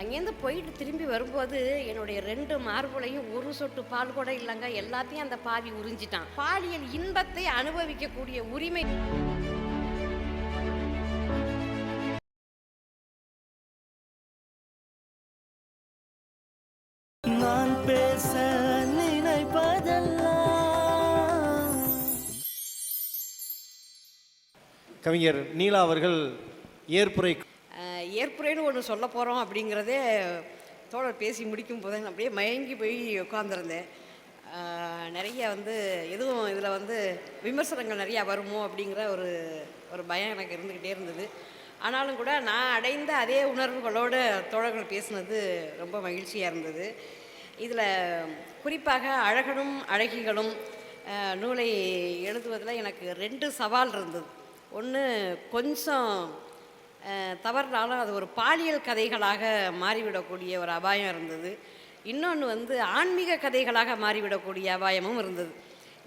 அங்கேருந்து போயிட்டு திரும்பி வரும்போது என்னுடைய 2 மார்புலையும் ஒரு சொட்டு பால் கூட இல்லைங்க. எல்லாத்தையும் அந்த பாவி உறிஞ்சிட்டான். பாலியல் இன்பத்தை அனுபவிக்கக்கூடிய உரிமை நான் பேச நினைப்பதெல்லாம். கவிஞர் நீலா அவர்கள் ஏற்புரை ஏற்புரைன்னு ஒன்று சொல்ல போகிறோம் அப்படிங்கிறதே தோழர் பேசி முடிக்கும் போதே நான் அப்படியே மயங்கி போய் உட்காந்துருந்தேன். நிறைய எதுவும் இதில் விமர்சனங்கள் நிறையா வருமோ அப்படிங்கிற ஒரு ஒரு பயம் எனக்கு இருந்துக்கிட்டே இருந்தது. ஆனாலும் கூட நான் அடைந்த அதே உணர்வுகளோடு தோழர்கள் பேசினது ரொம்ப மகிழ்ச்சியாக இருந்தது. இதில் குறிப்பாக அழகனும் அழகிகளும் நூலை எழுதுவதில் எனக்கு 2 சவால் இருந்தது. ஒன்று, கொஞ்சம் தவறுனாலும் அது ஒரு பாலியல் கதைகளாக மாறிவிடக்கூடிய ஒரு அபாயம் இருந்தது. இன்னொன்று ஆன்மீக கதைகளாக மாறிவிடக்கூடிய அபாயமும் இருந்தது.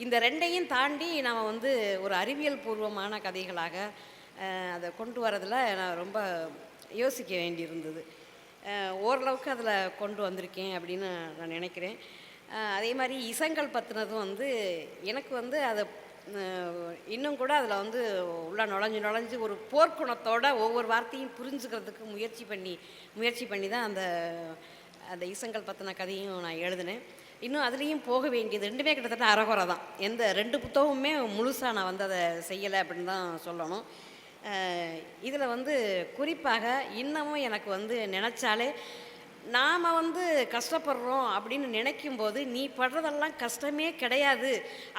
இந்த 2ஐயும் தாண்டி நாம் ஒரு அறிவியல் பூர்வமான கதைகளாக அதை கொண்டு வரதில் நான் ரொம்ப யோசிக்க வேண்டியிருந்தது. ஓரளவுக்கு அதில் கொண்டு வந்திருக்கேன் அப்படின்னு நான் நினைக்கிறேன். அதே மாதிரி இசங்கள் பற்றினதும் எனக்கு அதை இன்னும் கூட அதில் உள்ள நுழைஞ்சு ஒரு போர்க்குணத்தோட ஒவ்வொரு வார்த்தையும் புரிஞ்சுக்கிறதுக்கு முயற்சி பண்ணி தான் அந்த அந்த இசங்கள் பற்றின கதையும் நான் எழுதினேன். இன்னும் அதுலேயும் போக வேண்டியது 2மே கிட்டத்தட்ட அரைகுறை தான். எந்த 2 புத்தகமுமே முழுசாக நான் அதை செய்யலை அப்படின்னு தான் சொல்லணும். இதில் குறிப்பாக இன்னமும் எனக்கு நினச்சாலே நாம் கஷ்டப்படுறோம் அப்படின்னு நினைக்கும்போது நீ படுறதெல்லாம் கஷ்டமே கிடையாது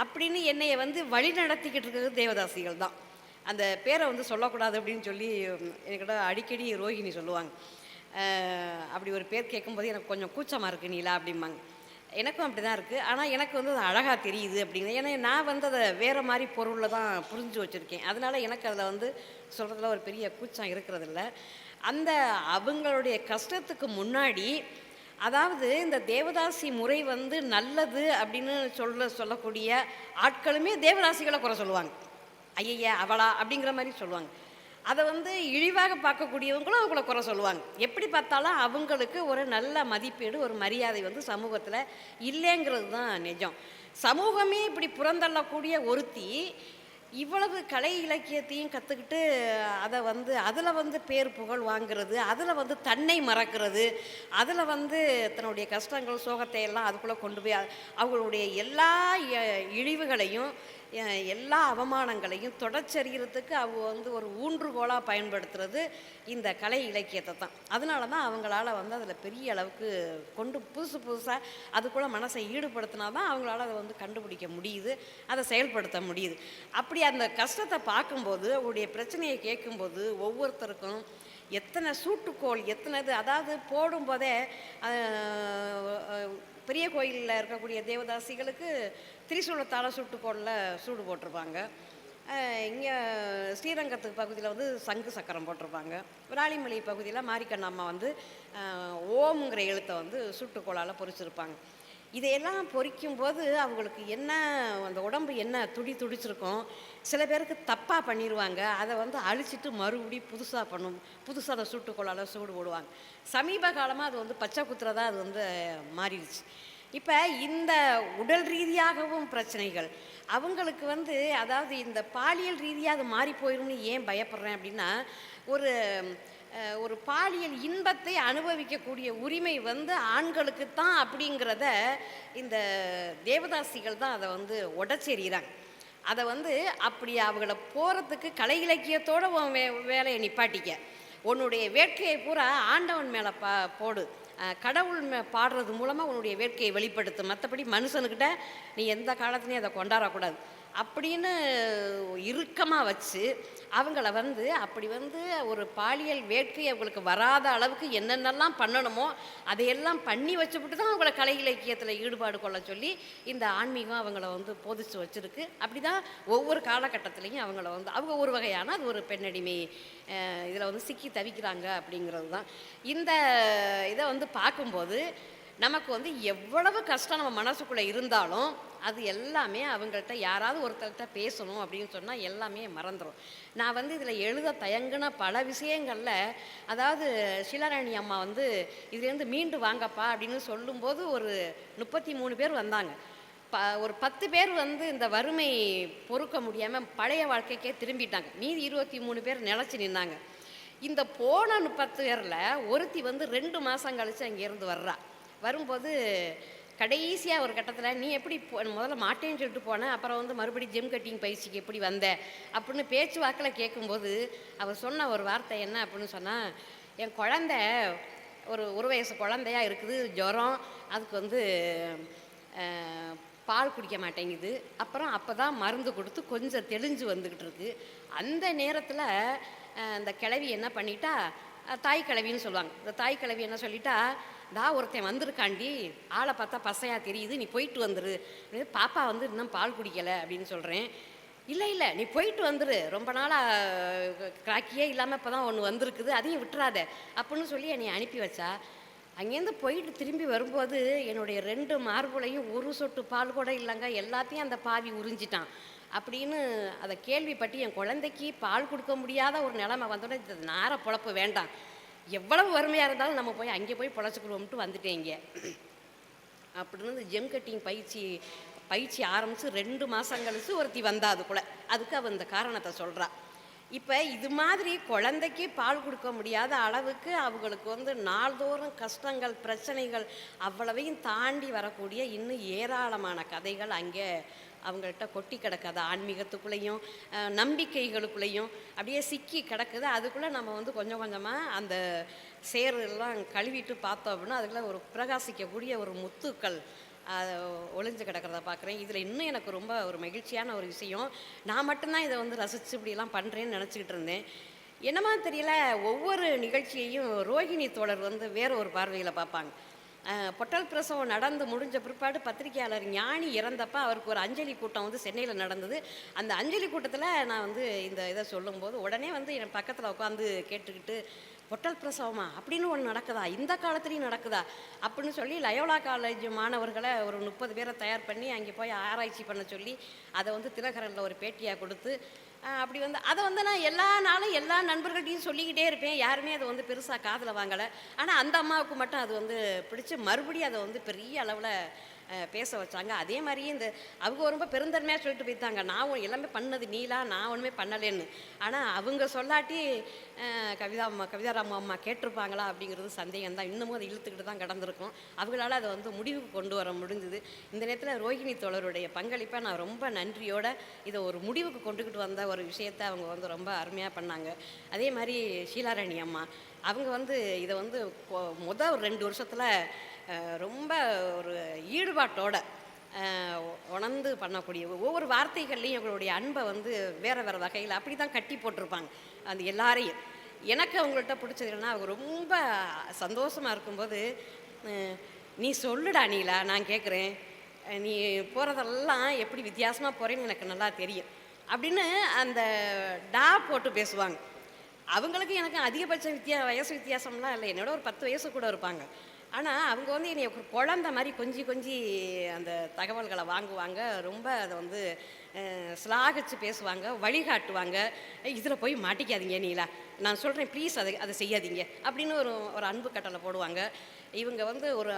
அப்படின்னு என்னைய வழி நடத்திக்கிட்டு இருக்கிறது தேவதாசிகள் தான். அந்த பேரை சொல்லக்கூடாது அப்படின்னு சொல்லி என்கிட்ட அடிக்கடி ரோஹிணி சொல்லுவாங்க. அப்படி ஒரு பேர் கேட்கும்போது எனக்கு கொஞ்சம் கூச்சமாக இருக்குது நீலா அப்படிம்பாங்க. எனக்கும் அப்படி தான் இருக்குது. ஆனால் எனக்கு அது அழகாக தெரியுது அப்படிங்கிறது. ஏன்னா நான் அதை வேறு மாதிரி பொருளில் தான் புரிஞ்சு வச்சுருக்கேன். அதனால் எனக்கு அதில் சொல்கிறதுல ஒரு பெரிய கூச்சம் இருக்கிறதில்ல. அந்த அவங்களுடைய கஷ்டத்துக்கு முன்னாடி, அதாவது இந்த தேவதாசி முறை நல்லது அப்படின்னு சொல்லக்கூடிய ஆட்களுமே தேவதாசிகளை குறை சொல்லுவாங்க. ஐயய்யா அவளா அப்படிங்கிற மாதிரி சொல்லுவாங்க. அதை இழிவாக பார்க்கக்கூடியவங்களும் அவங்கள குறை சொல்லுவாங்க. எப்படி பார்த்தாலும் அவங்களுக்கு ஒரு நல்ல மதிப்பீடு, ஒரு மரியாதை சமூகத்தில் இல்லைங்கிறது தான் நிஜம். சமூகமே இப்படி புறந்தள்ளக்கூடிய ஒருத்தி இவ்வளவு கலை இலக்கியத்தையும் கற்றுக்கிட்டு அதை அதில் பேர் புகழ் வாங்கிறது, அதில் தன்னை மறக்கிறது, அதில் தன்னுடைய கஷ்டங்கள் சோகத்தை எல்லாம் அதுக்குள்ளே கொண்டு போய் அவங்களுடைய எல்லா இழிவுகளையும் எல்லா அவமானங்களையும் தொடச்சறிகிறதுக்கு அவங்க ஒரு ஊன்றுகோலாக பயன்படுத்துறது இந்த கலை இலக்கியத்தை தான். அதனால தான் அவங்களால அதில் பெரிய அளவுக்கு கொண்டு புதுசாக அதுக்குள்ளே மனசை ஈடுபடுத்தினா தான் அவங்களால அதை கண்டுபிடிக்க முடியுது, அதை செயல்படுத்த முடியுது. அப்படி அந்த கஷ்டத்தை பார்க்கும்போது, அவருடைய பிரச்சனையை கேட்கும்போது ஒவ்வொருத்தருக்கும் எத்தனை சூட்டுக்கோள் எத்தனைது, அதாவது போடும்போதே பெரிய கோயிலில் இருக்கக்கூடிய தேவதாசிகளுக்கு திரிசூலத்தால் சுட்டுக்கோளில் சூடு போட்டிருப்பாங்க. இங்கே ஸ்ரீரங்கத்துக்கு பகுதியில் சங்கு சக்கரம் போட்டிருப்பாங்க. விராலிமலை பகுதியில் மாரிக்கண்ணம்மா ஓம்ங்கிற எழுத்தை சுட்டுக்கோளால் பொறிச்சிருப்பாங்க. இதையெல்லாம் பொறிக்கும்போது அவங்களுக்கு என்ன அந்த உடம்பு என்ன துடிச்சிருக்கும். சில பேருக்கு தப்பாக பண்ணிடுவாங்க. அதை அழிச்சிட்டு மறுபடியும் புதுசாக அதை சுட்டுக்கொள்ளால் சூடு போடுவாங்க. சமீப காலமாக அது பச்சை குத்துறதா அது மாறிடுச்சு. இப்போ இந்த உடல் ரீதியாகவும் பிரச்சனைகள் அவங்களுக்கு அதாவது இந்த பாலியல் ரீதியாக அது மாறி போயிடும்னு ஏன் பயப்படுறேன் அப்படின்னா, ஒரு ஒரு பாலியல் இன்பத்தை அனுபவிக்கக்கூடிய உரிமை ஆண்களுக்கு தான் அப்படிங்கிறத இந்த தேவதாசிகள் தான் அதை உடச்செறிகிறாங்க. அதை அப்படி அவங்கள போகிறதுக்கு கலை இலக்கியத்தோடு வேலையை நிப்பாட்டிக்க, உன்னுடைய வேட்கையை பூரா ஆண்டவன் மேலே போடு, கடவுள் பாடுறது மூலமாக உன்னுடைய வேட்கையை வெளிப்படுத்து, மற்றபடி மனுஷனுக்கிட்ட நீ எந்த காலத்துலையும் அதை கொண்டாடக்கூடாது அப்படின்னு இறுக்கமாக வச்சு அவங்கள அப்படி ஒரு பாலியல் வேட்கை அவங்களுக்கு வராத அளவுக்கு என்னென்னலாம் பண்ணணுமோ அதையெல்லாம் பண்ணி வச்சுவிட்டு தான் அவங்கள கலை இலக்கியத்தில் ஈடுபாடு கொள்ள சொல்லி இந்த ஆன்மீகம் அவங்கள போதிச்சு வச்சுருக்கு. அப்படி தான் ஒவ்வொரு காலகட்டத்திலையும் அவங்கள அவங்க ஒரு வகையான அது ஒரு பெண்ணடிமை இதில் சிக்கி தவிக்கிறாங்க அப்படிங்கிறது தான். இந்த இதை பார்க்கும்போது நமக்கு வந்து எவ்வளவு கஷ்டம் நம்ம மனசுக்குள்ளே இருந்தாலும் அது எல்லாமே அவங்கள்ட்ட யாராவது ஒருத்தர்கிட்ட பேசணும் அப்படின்னு சொன்னால் எல்லாமே மறந்துடும். நான் வந்து இதில் எழுத தயங்கின பல விஷயங்களில், அதாவது ஷீலாராணி அம்மா வந்து இதுலேருந்து மீண்டு வாங்கப்பா அப்படின்னு சொல்லும்போது ஒரு 33 பேர் வந்தாங்க. ஒரு 10 பேர் வந்து இந்த வறுமை பொறுக்க முடியாமல் பழைய வாழ்க்கைக்கே திரும்பிட்டாங்க. மீதி 23 பேர் நிலச்சி நின்னாங்க. இந்த போன 10 பேரில் ஒருத்தி வந்து 2 மாதம் கழித்து அங்கேருந்து வர்றா. வரும்போது கடைசியாக ஒரு கட்டத்தில், நீ எப்படி முதல்ல மாட்டேன்னு சொல்லிட்டு போனேன், அப்புறம் வந்து மறுபடியும் ஜிம் கட்டிங் பயிற்சிக்கு எப்படி வந்த அப்படின்னு பேச்சு வாக்கில் கேட்கும்போது அவள் சொன்ன ஒரு வார்த்தை என்ன அப்படின்னு சொன்னால், என் குழந்த ஒரு வயசு குழந்தையா இருக்குது, ஜுரம், அதுக்கு வந்து பால் குடிக்க மாட்டேங்குது. அப்புறம் அப்போ தான் மருந்து கொடுத்து கொஞ்சம் தெளிஞ்சு வந்துக்கிட்டு இருக்கு. அந்த நேரத்தில் இந்த கிழவி என்ன பண்ணிட்டா, தாய் கிழவின்னு சொல்லுவாங்க. இந்த தாய் கிழவி என்ன சொல்லிட்டா, ஒருத்தன் வந்திருக்காண்டி, ஆளை பார்த்தா பசையாக தெரியுது, நீ போயிட்டு வந்துரு. பாப்பா வந்து இன்னும் பால் குடிக்கலை அப்படின்னு சொல்கிறேன். இல்லை நீ போயிட்டு வந்துரு, ரொம்ப நாளாக கிராக்கியே இல்லாமல் இப்போ தான் ஒன்று வந்திருக்குது, அதையும் விட்டுறாத அப்படின்னு சொல்லி என்னை அனுப்பி வச்சா. அங்கேருந்து போயிட்டு திரும்பி வரும்போது என்னுடைய 2 மார்புலையும் ஒரு சொட்டு பால் கூட இல்லைங்க, எல்லாத்தையும் அந்த பாவி உறிஞ்சிட்டான் அப்படின்னு அதை கேள்விப்பட்டு என் குழந்தைக்கு பால் கொடுக்க முடியாத ஒரு நிலைமை வந்தோடனே இந்த நார பொழப்பு வேண்டாம், எவ்வளவு வறுமையாக இருந்தாலும் நம்ம போய் அங்கே போய் பொழைச்சிக்கிடுவோம்ட்டு வந்துட்டேங்க. அப்படின்னு இந்த ஜிம் கட்டிங் பயிற்சி ஆரம்பித்து 2 மாதம் கழிச்சு ஒருத்தி வந்தா. அதுக்கு அவள் இந்த காரணத்தை சொல்கிறா. இப்போ இது மாதிரி குழந்தைக்கு பால் கொடுக்க முடியாத அளவுக்கு அவங்களுக்கு வந்து நாள்தோறும் கஷ்டங்கள், பிரச்சனைகள் அவ்வளவையும் தாண்டி வரக்கூடிய இன்னும் ஏராளமான கதைகள் அங்கே அவங்கள்ட்ட கொட்டி கிடக்காது. ஆன்மீகத்துக்குள்ளேயும் நம்பிக்கைகளுக்குள்ளேயும் அப்படியே சிக்கி கிடக்குது. அதுக்குள்ளே நம்ம வந்து கொஞ்சம் கொஞ்சமாக அந்த சேரெல்லாம் கழுவிட்டு பார்த்தோம் அப்படின்னா அதுக்குள்ளே ஒரு பிரகாசிக்கக்கூடிய ஒரு முத்துக்கள் ஒளிஞ்சு கிடக்கிறத பார்க்குறேன். இதில் இன்னும் எனக்கு ரொம்ப ஒரு மகிழ்ச்சியான ஒரு விஷயம், நான் மட்டும்தான் இதை வந்து ரசித்து இப்படிலாம் பண்ணுறேன்னு நினச்சிக்கிட்டு இருந்தேன். என்னமா தெரியல, ஒவ்வொரு நிகழ்ச்சியையும் ரோஹிணி தோழர் வந்து வேறு ஒரு பார்வையில் பார்ப்பாங்க. பொட்டல் பிரசவம் நடந்து முடிஞ்ச பிற்பாடு பத்திரிகையாளர் ஞானி இறந்தப்போ அவருக்கு ஒரு அஞ்சலி கூட்டம் வந்து சென்னையில் நடந்தது. அந்த அஞ்சலி கூட்டத்தில் நான் வந்து இந்த இதை சொல்லும்போது உடனே வந்து என் பக்கத்தில் உட்காந்து கேட்டுக்கிட்டு, பொட்டல் பிரசவமா அப்படின்னு ஒன்று நடக்குதா, இந்த காலத்துலேயும் நடக்குதா அப்படின்னு சொல்லி லயோலா காலேஜ் மாணவர்களை ஒரு 30 பேரை தயார் பண்ணி அங்கே போய் ஆராய்ச்சி பண்ண சொல்லி அதை வந்து திலகரனில் ஒரு பேட்டியாக கொடுத்து அப்படி வந்து அதை வந்து நான் எல்லா நாளும் எல்லா நண்பர்கள்ட்டையும் சொல்லிக்கிட்டே இருப்பேன். யாருமே அதை வந்து பெருசாக காதில் வாங்கலை. ஆனால் அந்த அம்மாவுக்கு மட்டும் அது வந்து பிடிச்சி மறுபடியும் அதை வந்து பெரிய அளவில் பேச வச்சாங்க. அதே மாதிரியே இந்த அவங்க ரொம்ப பெருந்தன்மையாக சொல்லிட்டு போயிட்டாங்க, நான் எல்லாமே பண்ணது நீலா, நான் ஒன்றுமே பண்ணலேன்னு. ஆனால் அவங்க சொல்லாட்டி கவிதாராம அம்மா கேட்டிருப்பாங்களா அப்படிங்கிறது சந்தேகம் தான். இன்னமும் அதை இழுத்துக்கிட்டு தான் கடந்திருக்கும். அவங்களால அதை வந்து முடிவுக்கு கொண்டு வர முடிஞ்சுது. இந்த நேரத்தில் ரோஹிணி தோழருடைய பங்களிப்பை நான் ரொம்ப நன்றியோடு இதை ஒரு முடிவுக்கு கொண்டுக்கிட்டு வந்த ஒரு விஷயத்தை அவங்க வந்து ரொம்ப அருமையாக பண்ணாங்க. அதே மாதிரி ஷீலாராணி அம்மா அவங்க வந்து இதை வந்து முதல் 2 வருஷத்தில் ரொம்ப ஒரு ஈடுபாட்டோட உணர்ந்து பண்ணக்கூடிய ஒவ்வொரு வார்த்தைகள்லையும் அவங்களுடைய அன்பை வந்து வேறு வேறு வகையில் அப்படி தான் கட்டி போட்டிருப்பாங்க அந்த எல்லாரையும். எனக்கு அவங்கள்ட்ட பிடிச்சது என்னன்னா, அவங்க ரொம்ப சந்தோஷமாக இருக்கும்போது, நீ சொல்லுடா நீலா, நான் கேட்குறேன், நீ போகிறதெல்லாம் எப்படி வித்தியாசமாக போகிறேன்னு எனக்கு நல்லா தெரியும் அப்படின்னு அந்த போட்டு பேசுவாங்க. அவங்களுக்கு எனக்கு அதிகபட்ச வயசு வித்தியாசம்லாம் இல்லை, என்னோட ஒரு 10 வயசு கூட இருப்பாங்க. ஆனால் அவங்க வந்து என்னை ஒரு குழந்த மாதிரி கொஞ்சி அந்த தகவல்களை வாங்குவாங்க. ரொம்ப அதை வந்து ஸ்லாகிச்சு பேசுவாங்க, வழிகாட்டுவாங்க. இதில் போய் மாட்டிக்காதீங்க நீலா, நான் சொல்கிறேன் ப்ளீஸ் அதை செய்யாதீங்க அப்படின்னு ஒரு அன்பு கட்டளை போடுவாங்க. இவங்க வந்து ஒரு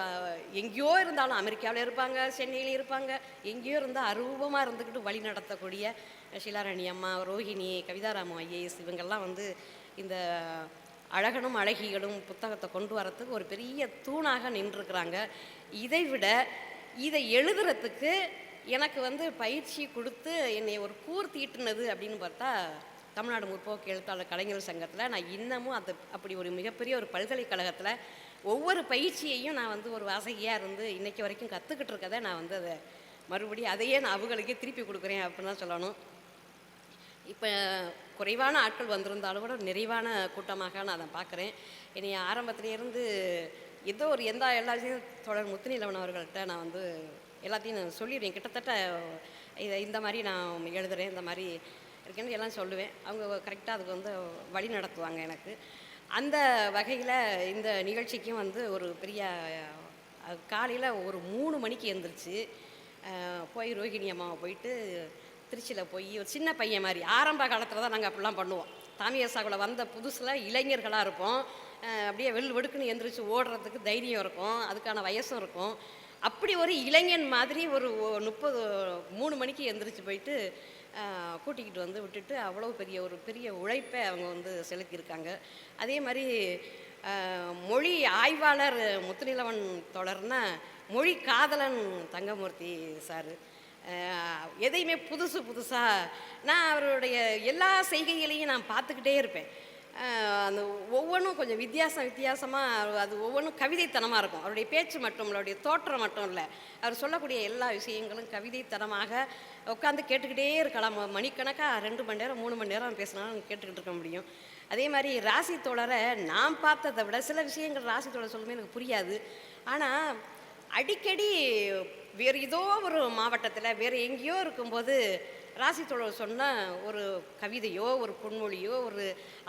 எங்கேயோ இருந்தாலும் அமெரிக்காவில் இருப்பாங்க, சென்னையில் இருப்பாங்க, எங்கேயோ இருந்தால் அரூபமாக இருந்துக்கிட்டு வழி நடத்தக்கூடிய ஷீலாராணி அம்மா, ரோஹிணி, கவிதாராம ஐஏஎஸ் இவங்கெல்லாம் வந்து இந்த அழகனும் அழகிகளும் புத்தகத்தை கொண்டு வரத்துக்கு ஒரு பெரிய தூணாக நின்றுருக்குறாங்க. இதை விட இதை எழுதுறதுக்கு எனக்கு வந்து பயிற்சி கொடுத்து என்னை ஒரு கூர்த்தீட்டுனது அப்படின்னு பார்த்தா தமிழ்நாடு முற்போக்கு எழுத்தாளர் கலைஞர் சங்கத்தில் நான் இன்னமும் அப்படி ஒரு மிகப்பெரிய ஒரு பல்கலைக்கழகத்தில் ஒவ்வொரு பயிற்சியையும் நான் வந்து ஒரு வாசகியாக இருந்து இன்றைக்கி வரைக்கும் கற்றுக்கிட்டு இருக்கதை நான் வந்து அதை மறுபடியும் அதையே நான் அவங்களுக்கே திருப்பி கொடுக்குறேன் அப்படின்னு தான் சொல்லணும். இப்போ குறைவான ஆட்கள் வந்திருந்தாலும் கூட நிறைவான கூட்டமாக நான் அதை பார்க்குறேன். என்னை ஆரம்பத்திலேருந்து ஏதோ ஒரு எல்லா விஷயம் தொடர் முத்துநிலவன் அவர்கள்ட்ட நான் வந்து எல்லாத்தையும் நான் சொல்லிடுவேன். கிட்டத்தட்ட இந்த மாதிரி நான் எழுதுகிறேன், இந்த மாதிரி இருக்குன்னு எல்லாம் சொல்லுவேன். அவங்க கரெக்டாக அதுக்கு வந்து வழி நடத்துவாங்க எனக்கு. அந்த வகையில் இந்த நிகழ்ச்சிக்கும் வந்து ஒரு பெரிய காலையில் ஒரு 3 மணிக்கு எழுந்திரிச்சு போய் ரோகிணி அம்மாவை போயிட்டு திருச்சியில் போய் ஒரு சின்ன பையன் மாதிரி ஆரம்ப காலத்தில் தான் நாங்கள் அப்படிலாம் பண்ணுவோம். தாமியசாக்குள்ள வந்த புதுசில் இளைஞர்களாக இருப்போம். அப்படியே வெடுக்குன்னு எந்திரிச்சு ஓடுறதுக்கு தைரியம் இருக்கும், அதுக்கான வயசும் இருக்கும். அப்படி ஒரு இளைஞன் மாதிரி ஒரு 3 மணிக்கு எந்திரிச்சு போயிட்டு கூட்டிக்கிட்டு வந்து விட்டுட்டு அவ்வளோ பெரிய உழைப்பை அவங்க வந்து செலுத்தியிருக்காங்க. அதே மாதிரி மொழி ஆய்வாளர் முத்துநிலவன் தொடர்னா மொழி காதலன் தங்கமூர்த்தி சார். எதையுமே புதுசாக நான் அவருடைய எல்லா செய்கைகளையும் நான் பார்த்துக்கிட்டே இருப்பேன். அந்த ஒவ்வொன்றும் கொஞ்சம் வித்தியாசமாக அது ஒவ்வொன்றும் கவிதைத்தனமாக இருக்கும். அவருடைய பேச்சு மட்டும் இல்லை, அவருடைய தோற்றம் மட்டும் இல்லை, அவர் சொல்லக்கூடிய எல்லா விஷயங்களும் கவிதைத்தனமாக உட்காந்து கேட்டுக்கிட்டே இருக்கலாம். மணிக்கணக்காக 2 மணி நேரம் 3 மணி நேரம் பேசினாலும் கேட்டுக்கிட்டு இருக்க முடியும். அதே மாதிரி ராசி தோழரை நான் பார்த்ததை விட சில விஷயங்கள் ராசி தோழர் சொல்லுமே எனக்கு புரியாது. ஆனால் அடிக்கடி வேறு ஏதோ ஒரு மாவட்டத்தில் வேறு எங்கேயோ இருக்கும்போது ராசி தோழர் சொன்ன ஒரு கவிதையோ ஒரு பொன்மொழியோ ஒரு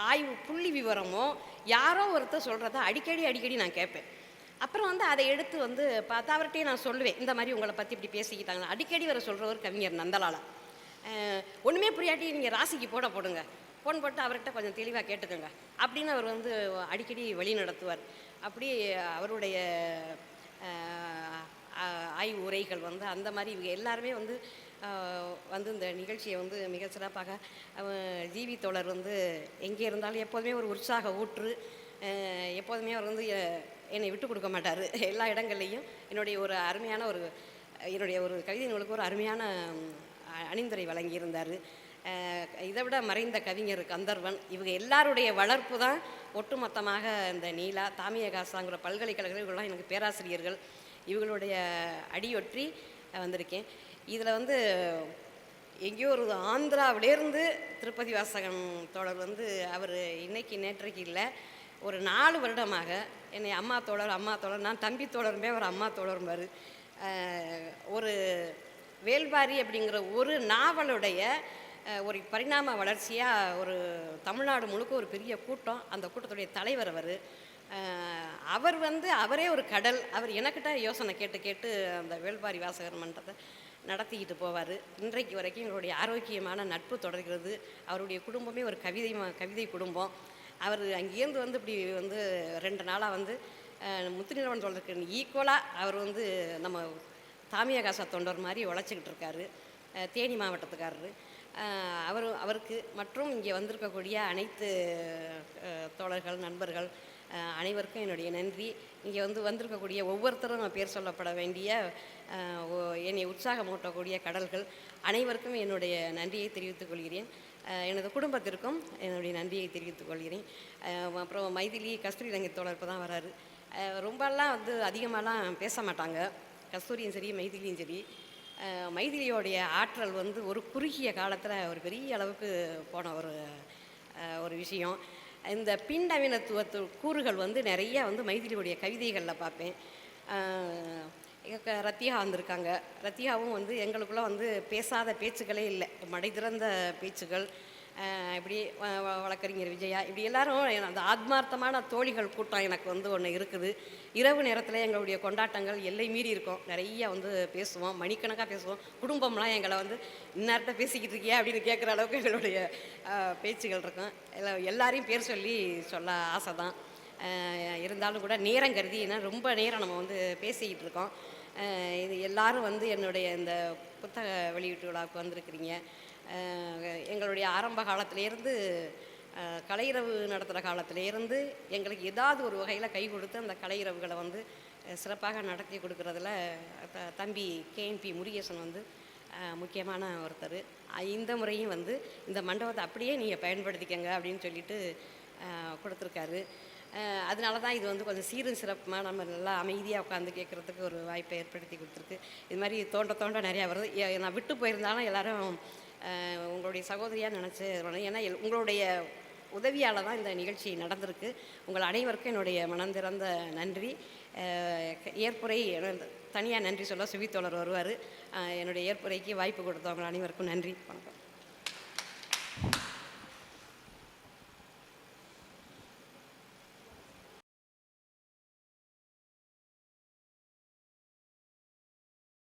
ஆய்வு புள்ளி விவரமோ யாரோ ஒருத்தர் சொல்கிறத அடிக்கடி நான் கேட்பேன். அப்புறம் வந்து அதை எடுத்து வந்து பார்த்தா அவர்கிட்டயே நான் சொல்லுவேன், இந்த மாதிரி உங்களை பற்றி இப்படி பேசிக்கிட்டாங்க. அடிக்கடி வர சொல்கிறவர் கவிஞர் நந்தலாலா. ஒன்றுமே புரியாட்டி நீங்கள் ராசிக்கு போடுங்க, போட்டு அவர்கிட்ட கொஞ்சம் தெளிவாக கேட்டுக்கோங்க அப்படின்னு அவர் வந்து அடிக்கடி வழி நடத்துவார். அப்படி அவருடைய ஆய்வு உரைகள் வந்து அந்த மாதிரி இவங்க எல்லாருமே வந்து இந்த நிகழ்ச்சியை வந்து மிக சிறப்பாக ஜிவி தோழர் வந்து எங்கே இருந்தாலும் எப்போதுமே ஒரு உற்சாக ஊற்று. எப்போதுமே அவர் வந்து என்னை விட்டு கொடுக்க மாட்டார். எல்லா இடங்கள்லையும் என்னுடைய ஒரு கவிதை நூலுக்கு ஒரு அருமையான அணிந்துரை வழங்கியிருந்தார். இதை விட மறைந்த கவிஞர் கந்தர்வன், இவங்க எல்லாருடைய வளர்ப்பு தான் ஒட்டுமொத்தமாக இந்த நீலா தாமியகாசாங்கிற பல்கலைக்கழகங்கள் இவங்களாம் எனக்கு பேராசிரியர்கள். இவங்களுடைய அடியொற்றி வந்திருக்கேன். இதில் வந்து எங்கேயோ ஒரு ஆந்திராவிலேருந்து திருப்பதி வாசகன் தோழர் வந்து அவர் நேற்றைக்கு இல்லை, ஒரு 4 வருடமாக என்னை அம்மா தோழர் நான் தம்பி தோழருமே அவர் அம்மா தோழரும்பார். ஒரு வேல்பாரி அப்படிங்கிற ஒரு நாவலுடைய ஒரு பரிணாம வளர்ச்சியாக ஒரு தமிழ்நாடு முழுக்க ஒரு பெரிய கூட்டம், அந்த கூட்டத்துடைய தலைவர் அவர் வந்து அவரே ஒரு கடல். அவர் எனக்கிட்ட யோசனை கேட்டு அந்த வேல்பாரி வாசகர் மன்றத்தை நடத்திக்கிட்டு போவார். இன்றைக்கு வரைக்கும் எங்களுடைய ஆரோக்கியமான நட்பு தொடர்கிறது. அவருடைய குடும்பமே ஒரு கவிதை குடும்பம். அவர் அங்கேருந்து வந்து இப்படி வந்து 2 நாளாக வந்து முத்துநிலவன் தோழருக்கு ஈக்குவலாக அவர் வந்து நம்ம தாமியகாசா தொண்டர் மாதிரி உழைச்சிக்கிட்டு இருக்காரு. தேனி மாவட்டத்துக்காரரு அவருக்கு மற்றும் இங்கே வந்திருக்கக்கூடிய அனைத்து தோழர்கள் நண்பர்கள் அனைவருக்கும் என்னுடைய நன்றி. இங்கே வந்திருக்கக்கூடிய ஒவ்வொருத்தரும் நான் பேர் சொல்லப்பட வேண்டிய என்னை உற்சாகமூட்டக்கூடிய கடல்கள் அனைவருக்கும் என்னுடைய நன்றியை தெரிவித்துக் கொள்கிறேன். எனது குடும்பத்திற்கும் என்னுடைய நன்றியை தெரிவித்துக் கொள்கிறேன். அப்புறம் மைதிலி கஸ்தூரி ரங்கத் தோழர் இப்போ தான் வராரு. ரொம்பலாம் வந்து அதிகமாகலாம் பேச மாட்டாங்க, கஸ்தூரியும் சரி மைதிலியும் சரி. மைதிலியோடைய ஆற்றல் வந்து ஒரு குறுகிய காலத்தில் ஒரு பெரிய அளவுக்கு போன ஒரு விஷயம். இந்த பின்னவீனத்துவத்து கூறுகள் வந்து நிறைய வந்து மைதிலியோடைய கவிதைகளில் பார்ப்பேன். ரத்தியா வந்திருக்காங்க. ரத்தியாவும் வந்து எங்களுக்குள்ளே வந்து பேசாத பேச்சுக்களே இல்லை, மடை திறந்த பேச்சுகள். இப்படி வழக்கறிஞர் விஜயா இப்படி எல்லாரும் அந்த ஆத்மார்த்தமான தோழிகள் கூட்டம் எனக்கு வந்து ஒன்று இருக்குது. இரவு நேரத்தில் எங்களுடைய கொண்டாட்டங்கள் எல்லை மீறி இருக்கும். நிறைய வந்து பேசுவோம், மணிக்கணக்காக பேசுவோம். குடும்பம்லாம் எங்களை வந்து இந்நேரத்தை பேசிக்கிட்டு இருக்கியா அப்படின்னு கேட்குற அளவுக்கு எங்களுடைய பேச்சுகள் இருக்கும். எல்லாரையும் பேர் சொல்ல ஆசை தான். இருந்தாலும் கூட நேரம் கருதி, ஏன்னா ரொம்ப நேரம் நம்ம வந்து பேசிக்கிட்டு இருக்கோம். இது எல்லாரும் வந்து என்னுடைய இந்த புத்தக வெளியீட்டு விழாவுக்கு வந்திருக்கிறீங்க. எங்களுடைய ஆரம்ப காலத்திலேருந்து கலையிரவு நடத்துகிற காலத்திலேருந்து எங்களுக்கு ஏதாவது ஒரு வகையில் கை கொடுத்து அந்த கலையிரவுகளை வந்து சிறப்பாக நடத்தி கொடுக்குறதுல தம்பி KNP முருகேசன் வந்து முக்கியமான ஒருத்தர். இந்த முறையும் வந்து இந்த மண்டபத்தை அப்படியே நீங்கள் பயன்படுத்திக்கங்க அப்படின்னு சொல்லிட்டு கொடுத்துருக்காரு. அதனால தான் இது வந்து கொஞ்சம் சீரும் சிறப்புமாக நம்ம நல்லா அமைதியாக உட்காந்து கேட்குறதுக்கு ஒரு வாய்ப்பை ஏற்படுத்தி கொடுத்துருக்கு. இது மாதிரி தோண்ட நிறையா வருது. நான் விட்டு போயிருந்தாலும் எல்லோரும் உங்களுடைய சகோதரியாக நினச்சி, ஏன்னா உங்களுடைய உதவியால் தான் இந்த நிகழ்ச்சி நடந்திருக்கு. உங்கள் அனைவருக்கும் என்னுடைய மனம் திறந்த நன்றி. ஏற்புரை தனியாக நன்றி சொல்ல சுவித்தோழர் வருவார். என்னுடைய ஏற்புரைக்கு வாய்ப்பு கொடுத்தவங்க அனைவருக்கும் நன்றி. வணக்கம்.